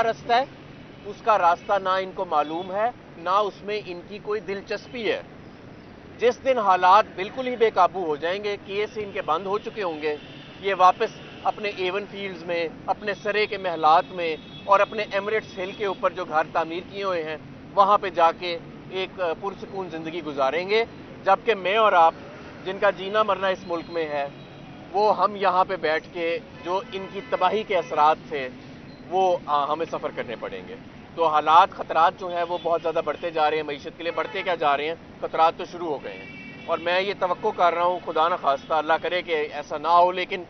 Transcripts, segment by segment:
रास्ता है, उसका रास्ता ना इनको मालूम है, ना उसमें इनकी कोई दिलचस्पी है। जिस दिन हालात बिल्कुल ही बेकाबू हो जाएंगे, केस इनके बंद हो चुके होंगे, ये वापस अपने एवन फील्ड्स में, अपने सरे के महलात में और अपने एमिरेट्स हिल के ऊपर जो घर तामीर किए हुए हैं वहाँ पे जाके एक पुरसकून ज़िंदगी गुजारेंगे। जबकि मैं और आप, जिनका जीना मरना इस मुल्क में है, वो हम यहाँ पे बैठ के जो इनकी तबाही के असरात थे वो हमें सफ़र करने पड़ेंगे। तो हालात, ख़तरात जो हैं वो बहुत ज़्यादा बढ़ते जा रहे हैं। मईशत के लिए बढ़ते क्या जा रहे हैं, ख़तरात तो शुरू हो गए हैं। और मैं ये तवक्को कर रहा हूँ, खुदा न खास्ता अल्लाह करे कि ऐसा ना हो, लेकिन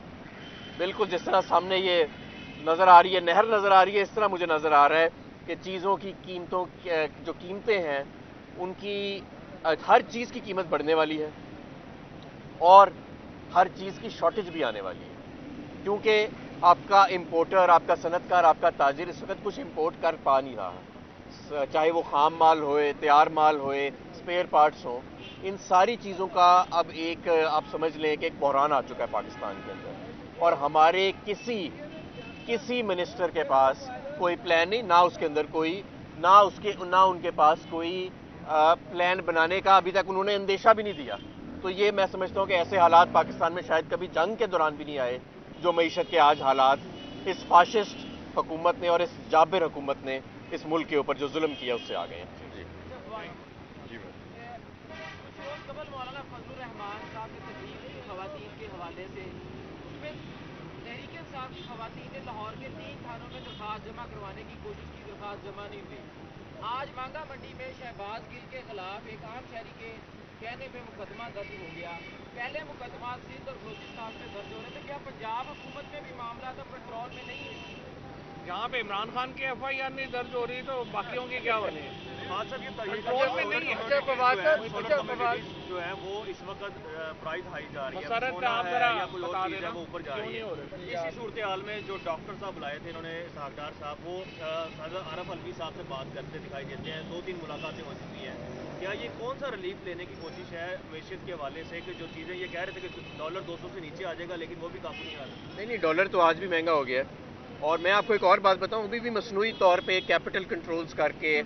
बिल्कुल जिस तरह सामने ये नज़र आ रही है, नहर नज़र आ रही है, इस तरह मुझे नज़र आ रहा है कि चीज़ों की कीमतों, जो कीमतें हैं उनकी, हर चीज़ की कीमत बढ़ने वाली है और हर चीज़ की शॉर्टेज भी आने वाली है, क्योंकि आपका इम्पोर्टर, आपका सनतकार, आपका ताजिर इस वक्त कुछ इम्पोर्ट कर पा नहीं रहा, चाहे वो खाम माल होए, तैयार माल होए, स्पेयर पार्ट्स हों। इन सारी चीज़ों का अब एक, आप समझ लें कि एक बहरान आ चुका है पाकिस्तान के अंदर, और हमारे किसी मिनिस्टर के पास कोई प्लान नहीं, ना उसके अंदर कोई, ना उनके पास कोई प्लान बनाने का अभी तक उन्होंने अंदेशा भी नहीं दिया। तो ये मैं समझता हूँ कि ऐसे हालात पाकिस्तान में शायद कभी जंग के दौरान भी नहीं आए, जो मईशत के आज हालात इस फाशिस्ट हुकूमत ने और इस जाबिर हुकूमत ने इस मुल्क के ऊपर जो जुल्म किया उससे आ गए हैं। जी मौलाना फजलुर रहमान साहब की तकरीर थी खवातीन के हवाले से, उसमें तहरीक इंसाफ की खवातीन ने लाहौर के 3 थानों में दरख्वास्त जमा करवाने की कोशिश की, दरख्वास्त जमा नहीं हुई। आज मांगा मंडी में शहबाज गिल के खिलाफ एक आम शहरी के कहने पे मुकदमा दर्ज हो गया। पहले मुकदमा सिंध और बलूचिस्तान में दर्ज हो रहे थे, क्या पंजाब हुकूमत में भी मामला तो कंट्रोल में नहीं है? यहाँ पे इमरान खान की FIR नहीं दर्ज हो रही तो बाकियों की क्या बनी है? कंट्रोल में नहीं है। जो है वो इस वक्त प्राइस हाई जा रही है, मसरत सोना आप है जरा या कोई और बता चीज़ है देना वो ऊपर जा क्यों रही नहीं हो है। रही? इसी सूरत हाल में जो डॉक्टर साहब बुलाए थे इन्होंने, साहबदार साहब, वो आरफ अलवी साहब से बात करते दिखाई देते हैं, 2-3 मुलाकातें हो चुकी हैं। क्या ये कौन सा रिलीफ लेने की कोशिश है मैशियत के हवाले से, कि जो चीज़ें ये कह रहे थे कि डॉलर 200 से नीचे आ जाएगा लेकिन वो भी काबू नहीं आ रहा? नहीं, डॉलर तो आज भी महंगा हो गया है। और मैं आपको एक और बात बताऊं, अभी भी मसनूई तौर पे कैपिटल कंट्रोल्स करके,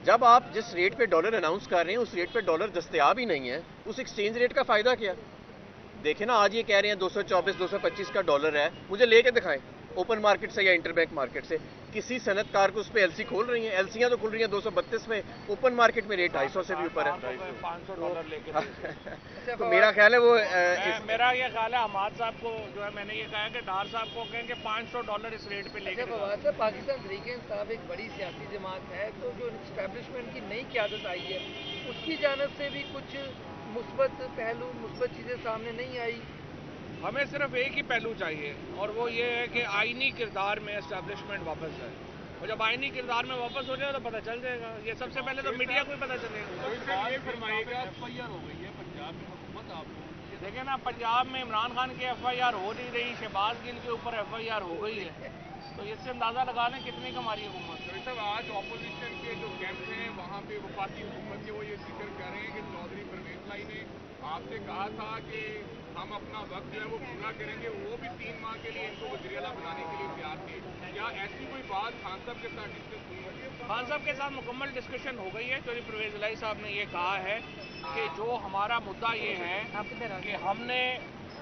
जब आप जिस रेट पे डॉलर अनाउंस कर रहे हैं उस रेट पे डॉलर दस्तयाब ही नहीं है, उस एक्सचेंज रेट का फ़ायदा क्या? देखें ना, आज ये कह रहे हैं 224 225 का डॉलर है, मुझे लेके दिखाएं ओपन मार्केट से या इंटरबैंक मार्केट से। किसी सनतकार को उस पर LC खोल रही हैं, LCयाँ तो खुल रही हैं 232 में, ओपन मार्केट में रेट 250 से भी ऊपर है। $500 लेके तो मेरा ख्याल है वो मेरा ये ख्याल है हमाद साहब को जो है, मैंने ये कहा कि डार साहब को कहें कि $500 इस रेट पे लेके पाकिस्तान तहरीक इंसाफ एक बड़ी सियासी जमात है, तो जो इस्टेब्लिशमेंट की नई क़यादत आई है उसकी जानब से भी कुछ मुस्बत पहलू, मुस्बत चीज़ें सामने नहीं आई। हमें सिर्फ एक ही पहलू चाहिए और वो ये है कि आईनी किरदार में एस्टेब्लिशमेंट वापस है, और जब आईनी किरदार में वापस हो जाए तो पता चल जाएगा। ये सबसे पहले तो मीडिया को ही पता चलेगा। ये फरमाइएगा FIR हो गई है पंजाब में हुकूमत, आप देखिए ना, पंजाब में इमरान खान की FIR हो नहीं रही, शहबाज गिल के ऊपर FIR हो गई है, तो इससे अंदाज़ा लगा लें कितनी कमारी हुकूमत। साहब, आज ऑपोजिशन के जो कैंप हैं वहाँ पे वफाकी हुकूमत के वो ये जिक्र कर रहे हैं कि चौधरी परवेज लाई ने आपसे कहा था कि हम अपना वक्त जो है वो पूरा करेंगे, वो भी 3 माह के लिए इनको वज़ीर-ए-आला बनाने के लिए तैयार थे। क्या ऐसी कोई बात खान साहब के साथ डिस्कस हुई है? खान साहब के साथ मुकम्मल डिस्कशन हो गई है। चौधरी परवेज लाई साहब ने ये कहा है कि जो हमारा मुद्दा ये है कि हमने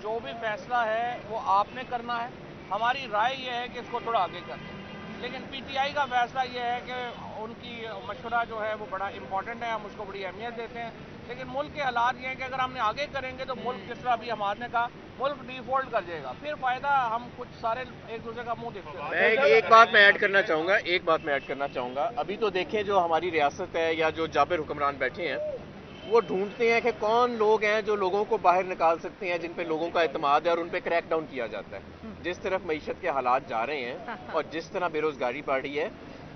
जो भी फैसला है वो आपने करना है, हमारी राय ये है कि इसको थोड़ा आगे कर दें, लेकिन PTI का फैसला ये है कि उनकी मशवरा जो है वो बड़ा इंपॉर्टेंट है, हम उसको बड़ी अहमियत देते हैं, लेकिन मुल्क के हालात ये हैं कि अगर हमने आगे करेंगे तो मुल्क, जिस तरह अभी हमारे ने कहा, मुल्क डिफॉल्ट कर जाएगा, फिर फ़ायदा हम कुछ सारे एक दूसरे का मुंह देखते हैं। मैं एक बात मैं ऐड करना चाहूँगा, अभी तो देखें जो हमारी रियासत है या जो जाबिर हुक्मरान बैठे हैं वो ढूंढते हैं कि कौन लोग हैं जो लोगों को बाहर निकाल सकते हैं, जिन पे लोगों का एतमाद है और उन पे क्रैक डाउन किया जाता है। जिस तरफ मईशत के हालात जा रहे हैं और जिस तरह बेरोजगारी बढ़ रही है,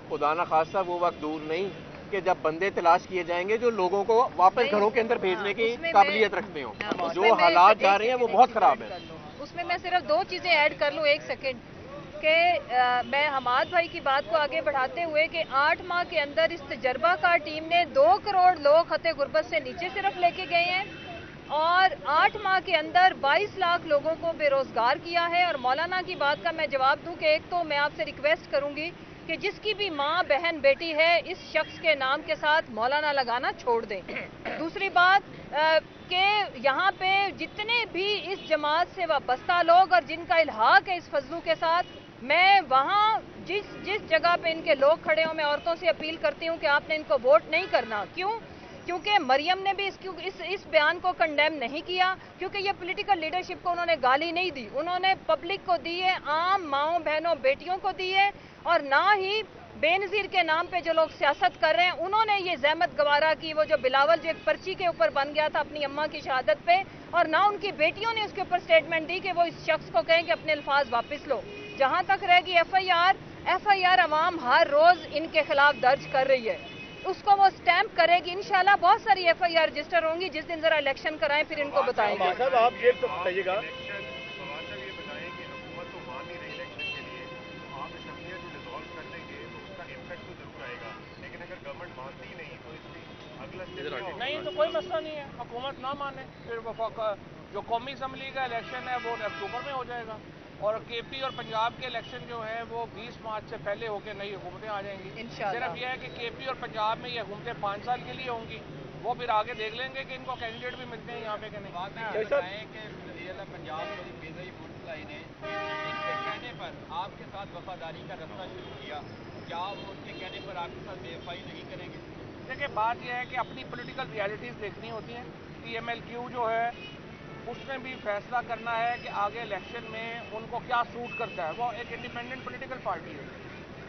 खुदा न खास्ता वो वक्त दूर नहीं कि जब बंदे तलाश किए जाएंगे जो लोगों को वापस घरों के अंदर भेजने की काबिलियत रखते हो। जो हालात जा रहे हैं वो बहुत ख़राब है। उसमें मैं सिर्फ 2 चीज़ें ऐड कर लूँ, 1 सेकेंड, कि मैं हमाद भाई की बात को आगे बढ़ाते हुए कि 8 माह के अंदर इस तजर्बाकार टीम ने 2 करोड़ लोग खते गुर्बत से नीचे सिर्फ लेके गए हैं और 8 माह के अंदर 22 लाख लोगों को बेरोजगार किया है। और मौलाना की बात का मैं जवाब दूं कि एक तो मैं आपसे रिक्वेस्ट करूंगी کہ جس کی بھی ماں بہن بیٹی ہے اس شخص کے نام کے ساتھ مولانا لگانا چھوڑ دیں۔ دوسری بات کہ یہاں پہ جتنے بھی اس جماعت سے وابستہ لوگ اور جن کا الحاق ہے اس فضلو کے ساتھ، میں وہاں جس جگہ پہ ان کے لوگ کھڑے ہوں، میں عورتوں سے اپیل کرتی ہوں کہ آپ نے ان کو ووٹ نہیں کرنا۔ کیوں؟ کیونکہ مریم نے بھی اس بیان کو کنڈیم نہیں کیا، کیونکہ یہ پولیٹیکل لیڈرشپ کو انہوں نے گالی نہیں دی، انہوں نے پبلک کو دی ہے، عام ماؤں بہنوں بیٹیوں کو دی ہے، اور نہ ہی بے نظیر کے نام پہ جو لوگ سیاست کر رہے ہیں انہوں نے یہ زحمت گوارا کی، وہ جو بلاول جو ایک پرچی کے اوپر بن گیا تھا اپنی اماں کی شہادت پہ، اور نہ ان کی بیٹیوں نے اس کے اوپر سٹیٹمنٹ دی کہ وہ اس شخص کو کہیں کہ اپنے الفاظ واپس لو۔ جہاں تک رہے گی ایف آئی آر عوام ہر روز ان کے خلاف درج کر رہی ہے، اس کو وہ سٹیمپ کرے گی، انشاءاللہ بہت ساری ایف آئی آر رجسٹر ہوں گی، جس دن ذرا الیکشن کرائیں پھر ان کو بتائیں گے۔ صاحب آپ یہ تو بتائیے گا، نہیں تو کوئی مسئلہ نہیں ہے، حکومت نہ مانے پھر جو قومی اسمبلی کا الیکشن ہے وہ اکتوبر میں ہو جائے گا، اور کے پی اور پنجاب کے الیکشن جو ہیں وہ 20 مارچ سے پہلے ہو کے نئی حکومتیں آ جائیں گی۔ صرف یہ ہے کہ کے پی اور پنجاب میں یہ حکومتیں 5 سال کے لیے ہوں گی، وہ پھر آگے دیکھ لیں گے کہ ان کو کینڈیڈیٹ بھی ملتے ہیں یہاں پہ کہ نہیں۔ بات یہ بتائیں کہ وزیر اعلیٰ پنجاب میں بیزئی بھٹائی نے ان کے کہنے پر آپ کے ساتھ وفاداری کا رستہ شروع کیا، کیا وہ ان کے کہنے پر آپ کے ساتھ بے وفائی نہیں کریں گے؟ دیکھیں بات یہ ہے کہ اپنی پولیٹیکل ریالٹیز دیکھنی ہوتی ہیں۔ ٹی ایم ایل کیو جو ہے اس نے بھی فیصلہ کرنا ہے کہ آگے الیکشن میں ان کو کیا سوٹ کرتا ہے، وہ ایک انڈیپینڈنٹ پولیٹیکل پارٹی ہے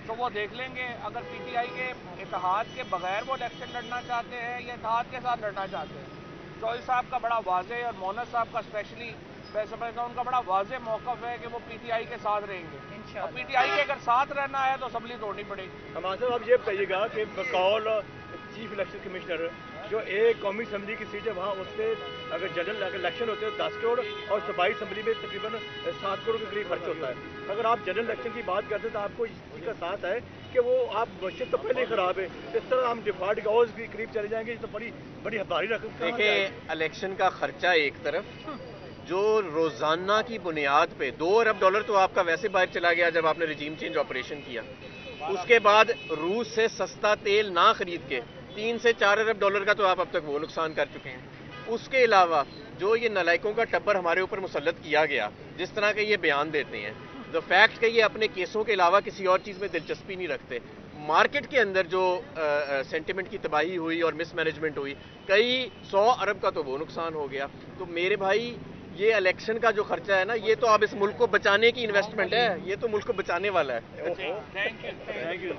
تو وہ دیکھ لیں گے۔ اگر پی ٹی آئی کے اتحاد کے بغیر وہ الیکشن لڑنا چاہتے ہیں یا اتحاد کے ساتھ لڑنا چاہتے ہیں، چوہدری صاحب کا بڑا واضح اور مونس صاحب کا اسپیشلی میں سمجھتا ہوں ان کا بڑا واضح موقف ہے کہ وہ پی ٹی آئی کے ساتھ رہیں گے، اور پی ٹی آئی کے اگر ساتھ رہنا ہے تو اسمبلی توڑنی پڑے گی۔ ہمارے صاحب آپ یہ بتائیے گا کہ بقول چیف الیکشن کمشنر جو ایک قومی اسمبلی کی سیٹ ہے وہاں اس سے اگر جنرل الیکشن ہوتے ہیں 10 کروڑ اور صوبائی اسمبلی میں تقریباً 7 کروڑ کے قریب خرچ ہوتا ہے۔ اگر آپ جنرل الیکشن کی بات کرتے ہیں تو آپ کو اس کا ساتھ ہے کہ وہ آپ بجٹ تو پہلے ہی خراب ہے، اس طرح ہم ڈیفالٹ گاؤز کے قریب چلے جائیں گے تو بڑی بھاری رقم۔ دیکھیں الیکشن کا خرچہ ایک طرف، جو روزانہ کی بنیاد پہ $2 ارب تو آپ کا ویسے باہر چلا گیا جب آپ نے رجیم چینج آپریشن کیا، اس کے بعد روس سے سستا تیل نہ خرید کے $3 سے $4 ارب کا تو آپ اب تک وہ نقصان کر چکے ہیں۔ اس کے علاوہ جو یہ نالائکوں کا ٹبر ہمارے اوپر مسلط کیا گیا، جس طرح کے یہ بیان دیتے ہیں، دا فیکٹ کہ یہ اپنے کیسوں کے علاوہ کسی اور چیز میں دلچسپی نہیں رکھتے، مارکیٹ کے اندر جو سینٹیمنٹ کی تباہی ہوئی اور مس مینجمنٹ ہوئی، کئی 100 ارب کا تو وہ نقصان ہو گیا۔ تو میرے بھائی یہ الیکشن کا جو خرچہ ہے نا، یہ تو اب اس ملک کو بچانے کی انویسٹمنٹ ہے، یہ تو ملک کو بچانے والا ہے۔ Thank you.